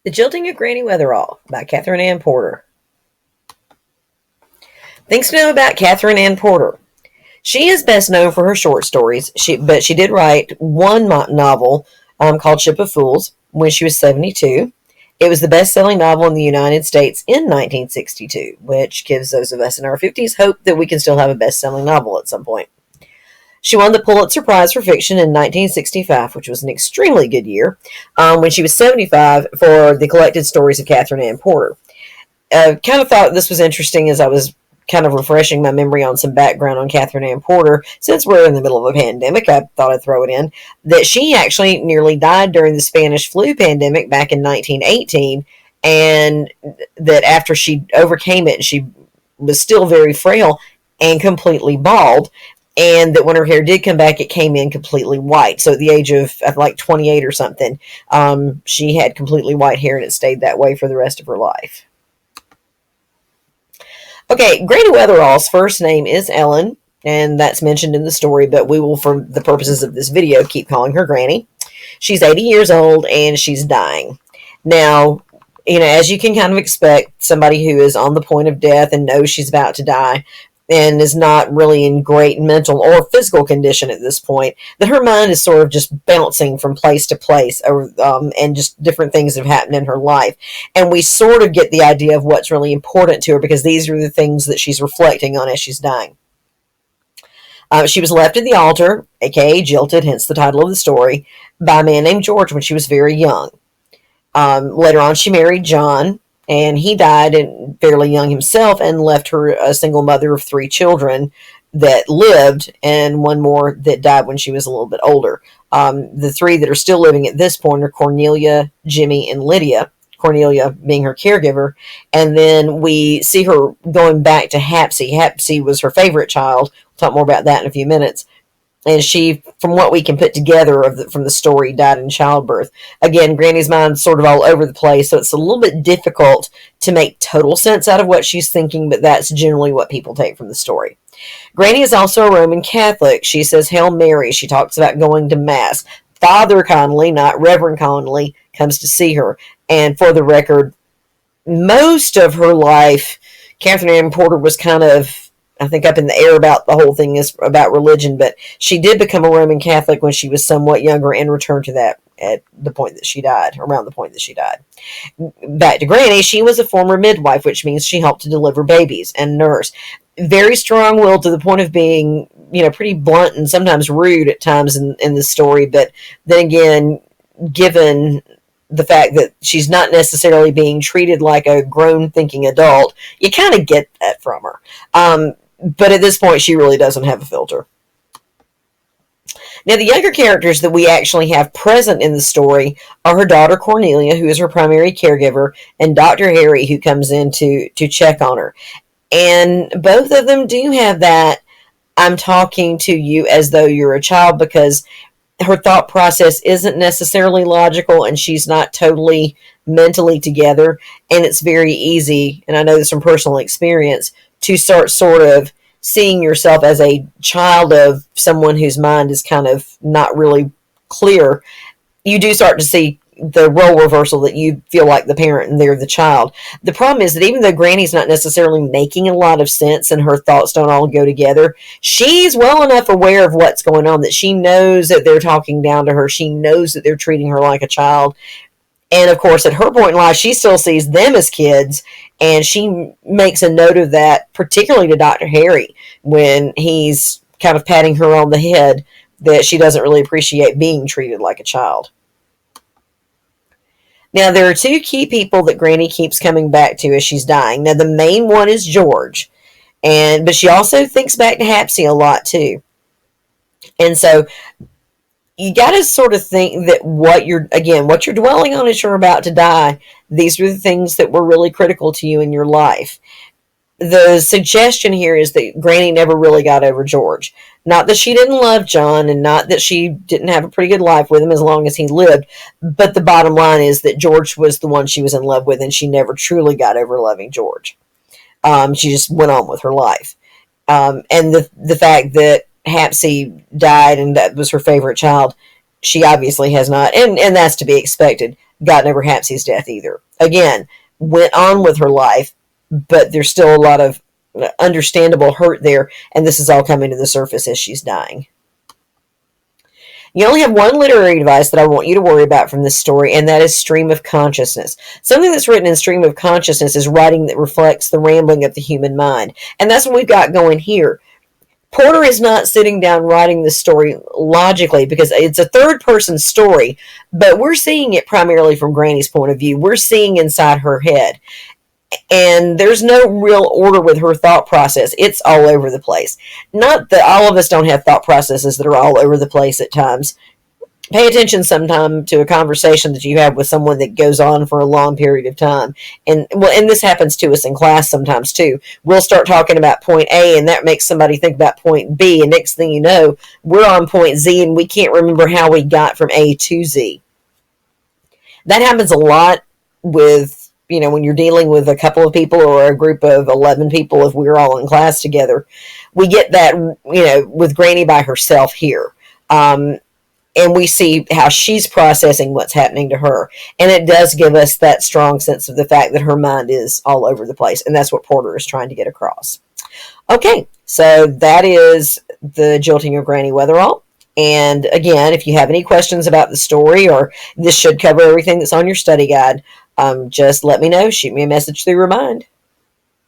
The Jilting of Granny Weatherall by Catherine Ann Porter. Things to know about Catherine Ann Porter. She is best known for her short stories, but she did write one novel called Ship of Fools when she was 72. It was the best-selling novel in the United States in 1962, which gives those of us in our 50s hope that we can still have a best-selling novel at some point. She won the Pulitzer Prize for Fiction in 1965, which was an extremely good year, when she was 75 for the collected stories of Catherine Ann Porter. Kind of thought this was interesting as I was kind of refreshing my memory on some background on Catherine Ann Porter. Since we're in the middle of a pandemic, I thought I'd throw it in, that she actually nearly died during the Spanish flu pandemic back in 1918, and that after she overcame it, she was still very frail and completely bald, and that when her hair did come back, it came in completely white. So at the age of like 28 or something, she had completely white hair, and it stayed that way for the rest of her life. Okay, Granny Weatherall's first name is Ellen, and that's mentioned in the story, but we will, for the purposes of this video, keep calling her Granny. She's 80 years old, and she's dying. Now, as you can kind of expect, somebody who is on the point of death and knows she's about to die and is not really in great mental or physical condition at this point, that her mind is sort of just bouncing from place to place, and just different things have happened in her life. And we sort of get the idea of what's really important to her, because these are the things that she's reflecting on as she's dying. She was left at the altar, aka jilted, hence the title of the story, by a man named George when she was very young. Later on, she married John, and he died fairly young himself and left her a single mother of 3 children that lived, and one more that died when she was a little bit older. The 3 that are still living at this point are Cornelia, Jimmy, and Lydia. Cornelia being her caregiver. And then we see her going back to Hapsy. Hapsy was her favorite child. We'll talk more about that in a few minutes. And she, from what we can put together from the story, died in childbirth. Again, Granny's mind's sort of all over the place, so it's a little bit difficult to make total sense out of what she's thinking, but that's generally what people take from the story. Granny is also a Roman Catholic. She says Hail Mary. She talks about going to Mass. Father Connolly, not Reverend Connolly, comes to see her. And for the record, most of her life, Catherine Ann Porter was kind of, I think, up in the air about the whole thing is about religion, but she did become a Roman Catholic when she was somewhat younger and returned to that at the point that she died, around the point that she died. Back to Granny, she was a former midwife, which means she helped to deliver babies and nurse. Very strong-willed to the point of being, pretty blunt and sometimes rude at times in the story, but then again, given the fact that she's not necessarily being treated like a grown thinking adult, you kind of get that from her. But at this point, she really doesn't have a filter. Now, the younger characters that we actually have present in the story are her daughter Cornelia, who is her primary caregiver, and Dr. Harry, who comes in to check on her. And both of them do have that, I'm talking to you as though you're a child, because her thought process isn't necessarily logical, and she's not totally mentally together. And it's very easy, and I know this from personal experience, to start sort of seeing yourself as a child of someone whose mind is kind of not really clear. You do start to see the role reversal, that you feel like the parent and they're the child. The problem is that even though Granny's not necessarily making a lot of sense and her thoughts don't all go together, she's well enough aware of what's going on that she knows that they're talking down to her. She knows that they're treating her like a child. And of course, at her point in life, she still sees them as kids, and she makes a note of that, particularly to Dr. Harry, when he's kind of patting her on the head, that she doesn't really appreciate being treated like a child. Now, there are 2 key people that Granny keeps coming back to as she's dying. Now, the main one is George, but she also thinks back to Hapsy a lot, too. And so you got to sort of think that what you're dwelling on as you're about to die, these are the things that were really critical to you in your life. The suggestion here is that Granny never really got over George. Not that she didn't love John, and not that she didn't have a pretty good life with him as long as he lived, but the bottom line is that George was the one she was in love with, and she never truly got over loving George. She just went on with her life. And the fact that Hapsy died and that was her favorite child, she obviously has not, and that's to be expected, gotten over Hapsy's death either. Again, went on with her life, but there's still a lot of understandable hurt there, and this is all coming to the surface as she's dying. You only have one literary device that I want you to worry about from this story, and that is stream of consciousness. Something that's written in stream of consciousness is writing that reflects the rambling of the human mind. And that's what we've got going here. Porter is not sitting down writing this story logically because it's a third-person story, but we're seeing it primarily from Granny's point of view. We're seeing inside her head. And there's no real order with her thought process. It's all over the place. Not that all of us don't have thought processes that are all over the place at times. Pay attention sometime to a conversation that you have with someone that goes on for a long period of time. And this happens to us in class sometimes too. We'll start talking about point A, and that makes somebody think about point B, and next thing you know, we're on point Z, and we can't remember how we got from A to Z. That happens a lot with, when you're dealing with a couple of people or a group of 11 people, if we're all in class together. We get that, with Granny by herself here. And we see how she's processing what's happening to her. And it does give us that strong sense of the fact that her mind is all over the place. And that's what Porter is trying to get across. Okay, so that is the Jilting of Granny Weatherall. And again, if you have any questions about the story, or this should cover everything that's on your study guide, just let me know. Shoot me a message through Remind.